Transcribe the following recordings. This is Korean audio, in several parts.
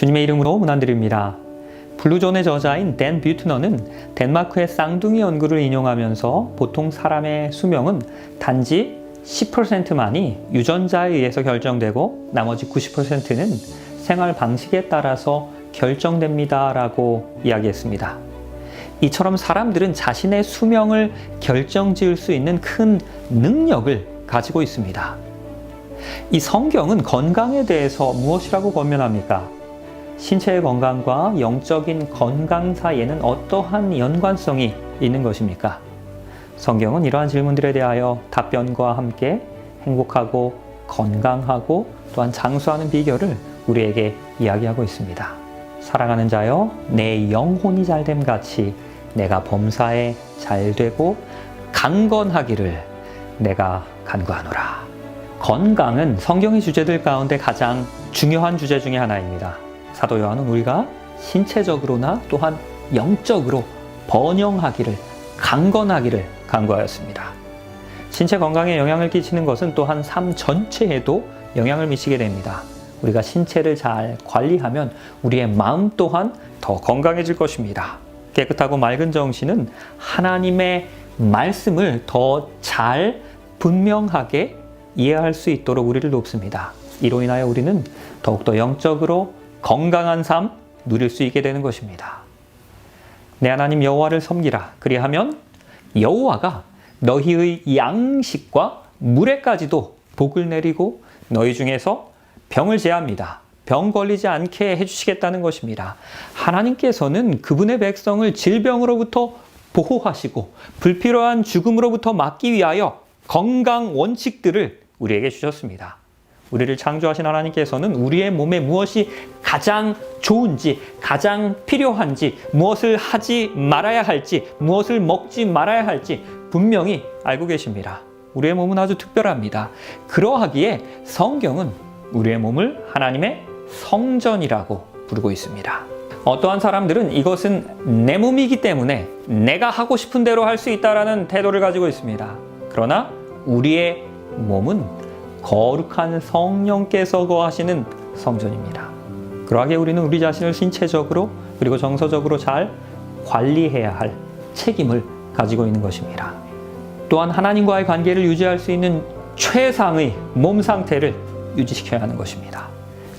주님의 이름으로 문안드립니다. 블루존의 저자인 댄 뷰트너는 덴마크의 쌍둥이 연구를 인용하면서 보통 사람의 수명은 단지 10%만이 유전자에 의해서 결정되고 나머지 90%는 생활 방식에 따라서 결정됩니다 라고 이야기했습니다. 이처럼 사람들은 자신의 수명을 결정지을 수 있는 큰 능력을 가지고 있습니다. 이 성경은 건강에 대해서 무엇이라고 권면합니까? 신체의 건강과 영적인 건강 사이에는 어떠한 연관성이 있는 것입니까? 성경은 이러한 질문들에 대하여 답변과 함께 행복하고 건강하고 또한 장수하는 비결을 우리에게 이야기하고 있습니다. 사랑하는 자여, 내 영혼이 잘됨 같이 내가 범사에 잘되고 강건하기를 내가 간구하노라. 건강은 성경의 주제들 가운데 가장 중요한 주제 중에 하나입니다. 사도 요한은 우리가 신체적으로나 또한 영적으로 번영하기를, 강건하기를 간구하였습니다. 신체 건강에 영향을 끼치는 것은 또한 삶 전체에도 영향을 미치게 됩니다. 우리가 신체를 잘 관리하면 우리의 마음 또한 더 건강해질 것입니다. 깨끗하고 맑은 정신은 하나님의 말씀을 더 잘 분명하게 이해할 수 있도록 우리를 돕습니다. 이로 인하여 우리는 더욱더 영적으로 건강한 삶 누릴 수 있게 되는 것입니다. 내 하나님 여호와를 섬기라. 그리하면 여호와가 너희의 양식과 물에까지도 복을 내리고 너희 중에서 병을 제합니다. 병 걸리지 않게 해주시겠다는 것입니다. 하나님께서는 그분의 백성을 질병으로부터 보호하시고 불필요한 죽음으로부터 막기 위하여 건강 원칙들을 우리에게 주셨습니다. 우리를 창조하신 하나님께서는 우리의 몸에 무엇이 가장 좋은지, 가장 필요한지, 무엇을 하지 말아야 할지, 무엇을 먹지 말아야 할지 분명히 알고 계십니다. 우리의 몸은 아주 특별합니다. 그러하기에 성경은 우리의 몸을 하나님의 성전이라고 부르고 있습니다. 어떠한 사람들은 이것은 내 몸이기 때문에 내가 하고 싶은 대로 할 수 있다라는 태도를 가지고 있습니다. 그러나 우리의 몸은 거룩한 성령께서 거하시는 성전입니다. 그러하기에 우리는 우리 자신을 신체적으로 그리고 정서적으로 잘 관리해야 할 책임을 가지고 있는 것입니다. 또한 하나님과의 관계를 유지할 수 있는 최상의 몸 상태를 유지시켜야 하는 것입니다.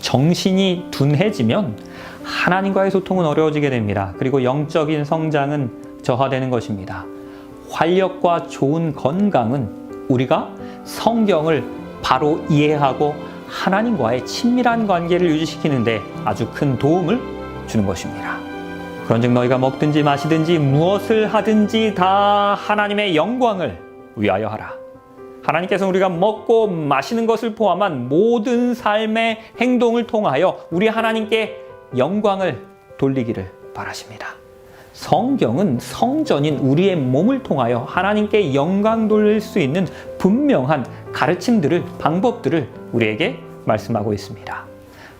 정신이 둔해지면 하나님과의 소통은 어려워지게 됩니다. 그리고 영적인 성장은 저하되는 것입니다. 활력과 좋은 건강은 우리가 성경을 바로 이해하고 하나님과의 친밀한 관계를 유지시키는데 아주 큰 도움을 주는 것입니다. 그런즉 너희가 먹든지 마시든지 무엇을 하든지 다 하나님의 영광을 위하여 하라. 하나님께서는 우리가 먹고 마시는 것을 포함한 모든 삶의 행동을 통하여 우리 하나님께 영광을 돌리기를 바라십니다. 성경은 성전인 우리의 몸을 통하여 하나님께 영광 돌릴 수 있는 분명한 가르침들을, 방법들을 우리에게 말씀하고 있습니다.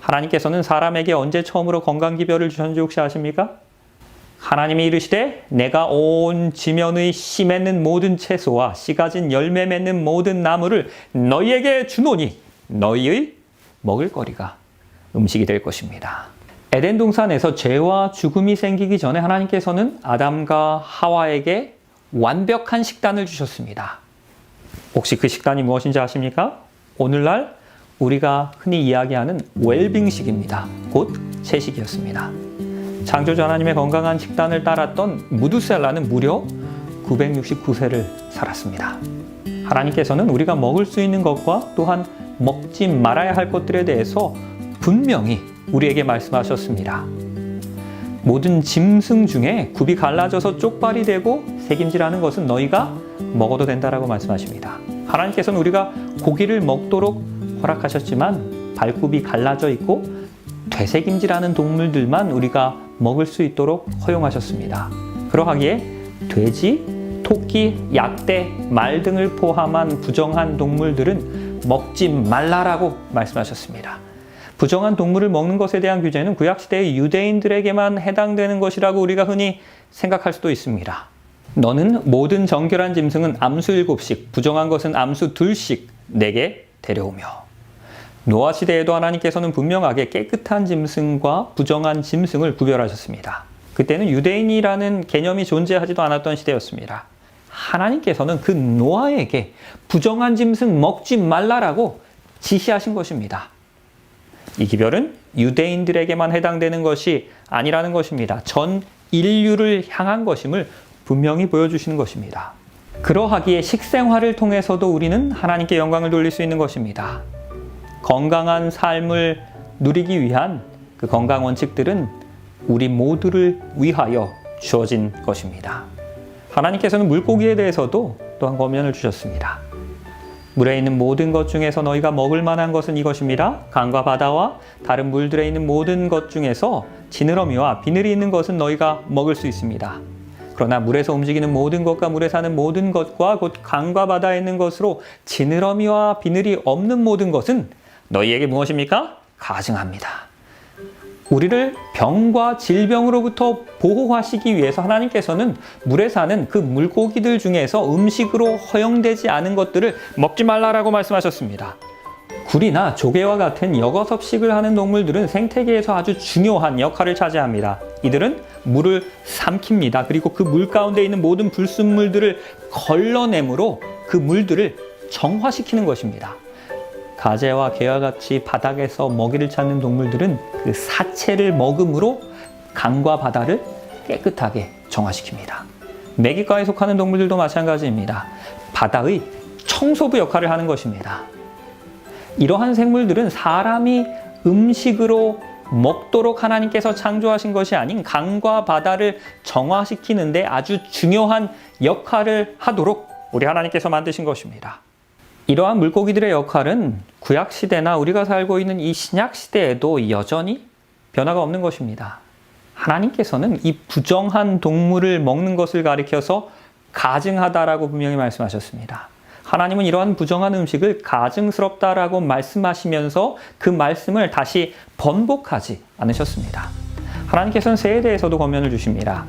하나님께서는 사람에게 언제 처음으로 건강기별을 주셨는지 혹시 아십니까? 하나님이 이르시되 내가 온 지면의 씨 맺는 모든 채소와 씨 가진 열매 맺는 모든 나무를 너희에게 주노니 너희의 먹을 거리가 음식이 될 것입니다. 에덴 동산에서 죄와 죽음이 생기기 전에 하나님께서는 아담과 하와에게 완벽한 식단을 주셨습니다. 혹시 그 식단이 무엇인지 아십니까? 오늘날 우리가 흔히 이야기하는 웰빙식입니다. 곧 채식이었습니다. 창조주 하나님의 건강한 식단을 따랐던 무두셀라는 무려 969세를 살았습니다. 하나님께서는 우리가 먹을 수 있는 것과 또한 먹지 말아야 할 것들에 대해서 분명히 우리에게 말씀하셨습니다. 모든 짐승 중에 굽이 갈라져서 쪽발이 되고 새김질하는 것은 너희가 먹어도 된다라고 말씀하십니다. 하나님께서는 우리가 고기를 먹도록 허락하셨지만 발굽이 갈라져 있고 되새김질하는 동물들만 우리가 먹을 수 있도록 허용하셨습니다. 그러하기에 돼지, 토끼, 약대, 말 등을 포함한 부정한 동물들은 먹지 말라라고 말씀하셨습니다. 부정한 동물을 먹는 것에 대한 규제는 구약시대의 유대인들에게만 해당되는 것이라고 우리가 흔히 생각할 수도 있습니다. 너는 모든 정결한 짐승은 암수 7씩, 부정한 것은 암수 2씩 내게 데려오며 노아 시대에도 하나님께서는 분명하게 깨끗한 짐승과 부정한 짐승을 구별하셨습니다. 그때는 유대인이라는 개념이 존재하지도 않았던 시대였습니다. 하나님께서는 그 노아에게 부정한 짐승 먹지 말라라고 지시하신 것입니다. 이 기별은 유대인들에게만 해당되는 것이 아니라는 것입니다. 전 인류를 향한 것임을 분명히 보여주시는 것입니다. 그러하기에 식생활을 통해서도 우리는 하나님께 영광을 돌릴 수 있는 것입니다. 건강한 삶을 누리기 위한 그 건강 원칙들은 우리 모두를 위하여 주어진 것입니다. 하나님께서는 물고기에 대해서도 또한 권면을 주셨습니다. 물에 있는 모든 것 중에서 너희가 먹을 만한 것은 이것입니다. 강과 바다와 다른 물들에 있는 모든 것 중에서 지느러미와 비늘이 있는 것은 너희가 먹을 수 있습니다. 그러나 물에서 움직이는 모든 것과 물에 사는 모든 것과 곧 강과 바다에 있는 것으로 지느러미와 비늘이 없는 모든 것은 너희에게 무엇입니까? 가증합니다. 우리를 병과 질병으로부터 보호하시기 위해서 하나님께서는 물에 사는 그 물고기들 중에서 음식으로 허용되지 않은 것들을 먹지 말라라고 말씀하셨습니다. 굴이나 조개와 같은 역어섭식을 하는 동물들은 생태계에서 아주 중요한 역할을 차지합니다. 이들은 물을 삼킵니다. 그리고 그 물 가운데 있는 모든 불순물들을 걸러내므로 그 물들을 정화시키는 것입니다. 가재와 개와 같이 바닥에서 먹이를 찾는 동물들은 그 사체를 먹음으로 강과 바다를 깨끗하게 정화시킵니다. 메기과에 속하는 동물들도 마찬가지입니다. 바다의 청소부 역할을 하는 것입니다. 이러한 생물들은 사람이 음식으로 먹도록 하나님께서 창조하신 것이 아닌 강과 바다를 정화시키는데 아주 중요한 역할을 하도록 우리 하나님께서 만드신 것입니다. 이러한 물고기들의 역할은 구약시대나 우리가 살고 있는 이 신약시대에도 여전히 변화가 없는 것입니다. 하나님께서는 이 부정한 동물을 먹는 것을 가리켜서 가증하다라고 분명히 말씀하셨습니다. 하나님은 이러한 부정한 음식을 가증스럽다라고 말씀하시면서 그 말씀을 다시 번복하지 않으셨습니다. 하나님께서는 새에 대해서도 권면을 주십니다.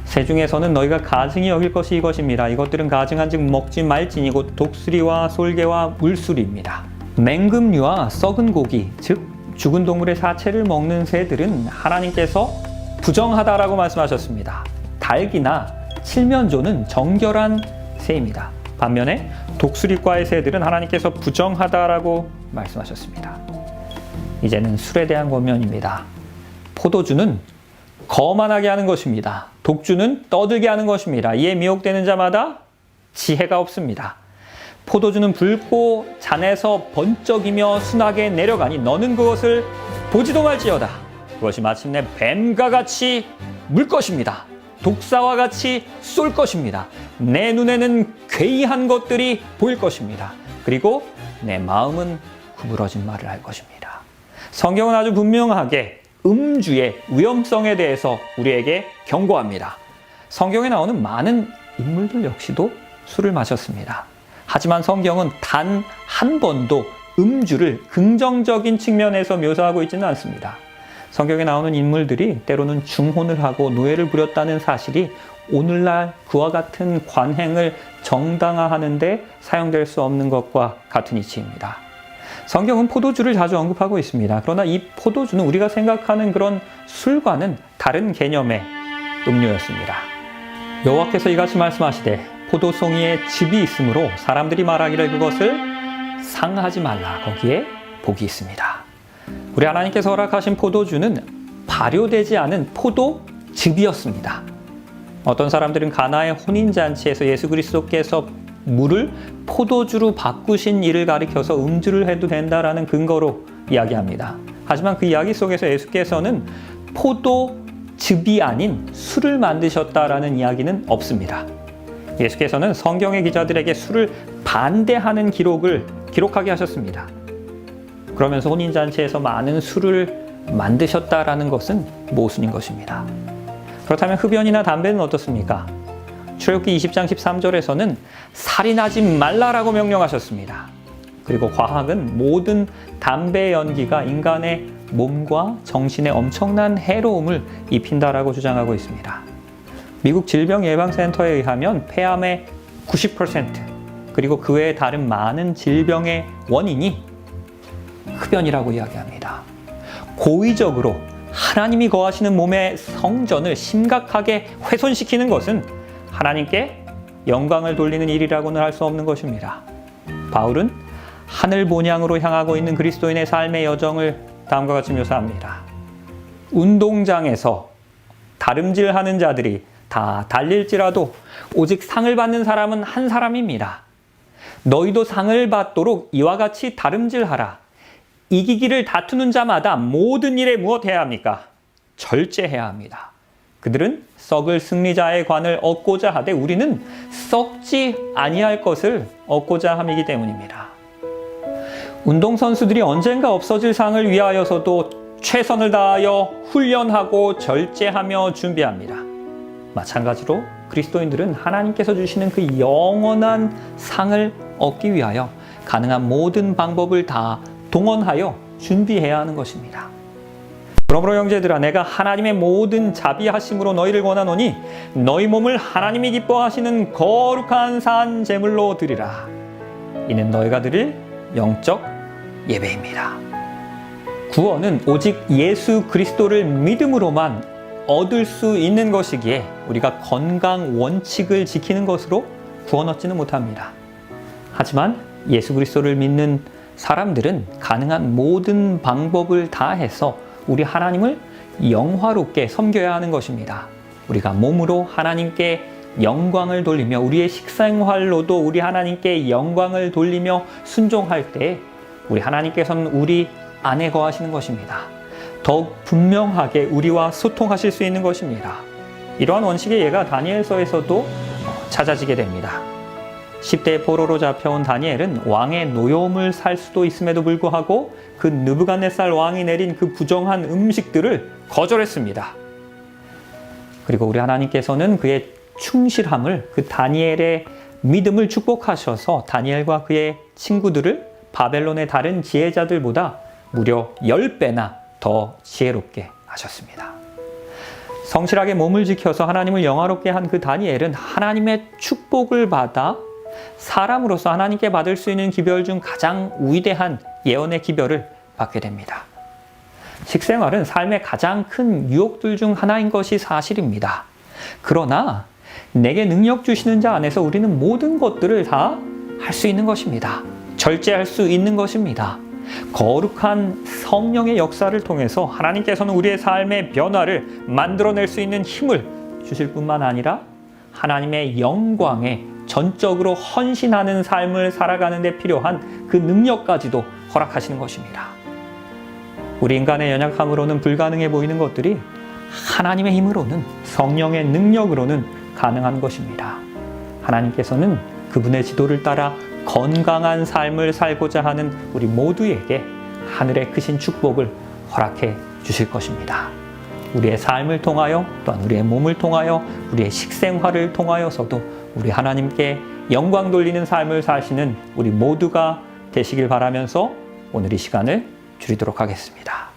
새 중에서는 너희가 가증히 여길 것이 이것입니다. 이것들은 가증한즉 먹지 말지니 곧 독수리와 솔개와 물수리입니다. 맹금류와 썩은 고기, 즉 죽은 동물의 사체를 먹는 새들은 하나님께서 부정하다라고 말씀하셨습니다. 닭이나 칠면조는 정결한 새입니다. 반면에 독수리과의 새들은 하나님께서 부정하다라고 말씀하셨습니다. 이제는 술에 대한 권면입니다. 포도주는 거만하게 하는 것입니다. 독주는 떠들게 하는 것입니다. 이에 미혹되는 자마다 지혜가 없습니다. 포도주는 붉고 잔에서 번쩍이며 순하게 내려가니 너는 그것을 보지도 말지어다. 그것이 마침내 뱀과 같이 물 것입니다. 독사와 같이 쏠 것입니다. 내 눈에는 괴이한 것들이 보일 것입니다. 그리고 내 마음은 구부러진 말을 할 것입니다. 성경은 아주 분명하게 음주의 위험성에 대해서 우리에게 경고합니다. 성경에 나오는 많은 인물들 역시도 술을 마셨습니다. 하지만 성경은 단 한 번도 음주를 긍정적인 측면에서 묘사하고 있지는 않습니다. 성경에 나오는 인물들이 때로는 중혼을 하고 노예를 부렸다는 사실이 오늘날 그와 같은 관행을 정당화하는 데 사용될 수 없는 것과 같은 이치입니다. 성경은 포도주를 자주 언급하고 있습니다. 그러나 이 포도주는 우리가 생각하는 그런 술과는 다른 개념의 음료였습니다. 여호와께서 이같이 말씀하시되 포도송이에 즙이 있으므로 사람들이 말하기를 그것을 상하지 말라. 거기에 복이 있습니다. 우리 하나님께서 허락하신 포도주는 발효되지 않은 포도즙이었습니다. 어떤 사람들은 가나의 혼인잔치에서 예수 그리스도께서 물을 포도주로 바꾸신 일을 가리켜서 음주를 해도 된다라는 근거로 이야기합니다. 하지만 그 이야기 속에서 예수께서는 포도즙이 아닌 술을 만드셨다라는 이야기는 없습니다. 예수께서는 성경의 기자들에게 술을 반대하는 기록을 기록하게 하셨습니다. 그러면서 혼인잔치에서 많은 술을 만드셨다라는 것은 모순인 것입니다. 그렇다면 흡연이나 담배는 어떻습니까? 출애굽기 20장 13절에서는 살인하지 말라라고 명령하셨습니다. 그리고 과학은 모든 담배 연기가 인간의 몸과 정신에 엄청난 해로움을 입힌다라고 주장하고 있습니다. 미국 질병예방센터에 의하면 폐암의 90% 그리고 그 외에 다른 많은 질병의 원인이 흡연이라고 이야기합니다. 고의적으로 하나님이 거하시는 몸의 성전을 심각하게 훼손시키는 것은 하나님께 영광을 돌리는 일이라고는 할 수 없는 것입니다. 바울은 하늘 본향으로 향하고 있는 그리스도인의 삶의 여정을 다음과 같이 묘사합니다. 운동장에서 다름질하는 자들이 다 달릴지라도 오직 상을 받는 사람은 한 사람입니다. 너희도 상을 받도록 이와 같이 다름질하라. 이기기를 다투는 자마다 모든 일에 무엇해야 합니까? 절제해야 합니다. 그들은 썩을 승리자의 관을 얻고자 하되 우리는 썩지 아니할 것을 얻고자 함이기 때문입니다. 운동선수들이 언젠가 없어질 상을 위하여서도 최선을 다하여 훈련하고 절제하며 준비합니다. 마찬가지로 그리스도인들은 하나님께서 주시는 그 영원한 상을 얻기 위하여 가능한 모든 방법을 다 동원하여 준비해야 하는 것입니다. 그러므로 형제들아, 내가 하나님의 모든 자비하심으로 너희를 권하노니 너희 몸을 하나님이 기뻐하시는 거룩한 산 제물로 드리라. 이는 너희가 드릴 영적 예배입니다. 구원은 오직 예수 그리스도를 믿음으로만 얻을 수 있는 것이기에 우리가 건강 원칙을 지키는 것으로 구원 얻지는 못합니다. 하지만 예수 그리스도를 믿는 사람들은 가능한 모든 방법을 다해서 우리 하나님을 영화롭게 섬겨야 하는 것입니다. 우리가 몸으로 하나님께 영광을 돌리며 우리의 식생활로도 우리 하나님께 영광을 돌리며 순종할 때 우리 하나님께서는 우리 안에 거하시는 것입니다. 더욱 분명하게 우리와 소통하실 수 있는 것입니다. 이러한 원칙의 예가 다니엘서에서도 찾아지게 됩니다. 10대 포로로 잡혀온 다니엘은 왕의 노여움을 살 수도 있음에도 불구하고 그 느부갓네살 왕이 내린 그 부정한 음식들을 거절했습니다. 그리고 우리 하나님께서는 그의 충실함을, 그 다니엘의 믿음을 축복하셔서 다니엘과 그의 친구들을 바벨론의 다른 지혜자들보다 무려 10배나 더 지혜롭게 하셨습니다. 성실하게 몸을 지켜서 하나님을 영화롭게 한 그 다니엘은 하나님의 축복을 받아 사람으로서 하나님께 받을 수 있는 기별 중 가장 위대한 예언의 기별을 받게 됩니다. 식생활은 삶의 가장 큰 유혹들 중 하나인 것이 사실입니다. 그러나 내게 능력 주시는 자 안에서 우리는 모든 것들을 다 할 수 있는 것입니다. 절제할 수 있는 것입니다. 거룩한 성령의 역사를 통해서 하나님께서는 우리의 삶의 변화를 만들어낼 수 있는 힘을 주실 뿐만 아니라 하나님의 영광에 전적으로 헌신하는 삶을 살아가는 데 필요한 그 능력까지도 허락하시는 것입니다. 우리 인간의 연약함으로는 불가능해 보이는 것들이 하나님의 힘으로는, 성령의 능력으로는 가능한 것입니다. 하나님께서는 그분의 지도를 따라 건강한 삶을 살고자 하는 우리 모두에게 하늘의 크신 축복을 허락해 주실 것입니다. 우리의 삶을 통하여, 또한 우리의 몸을 통하여, 우리의 식생활을 통하여서도 우리 하나님께 영광 돌리는 삶을 사시는 우리 모두가 되시길 바라면서 오늘 이 시간을 줄이도록 하겠습니다.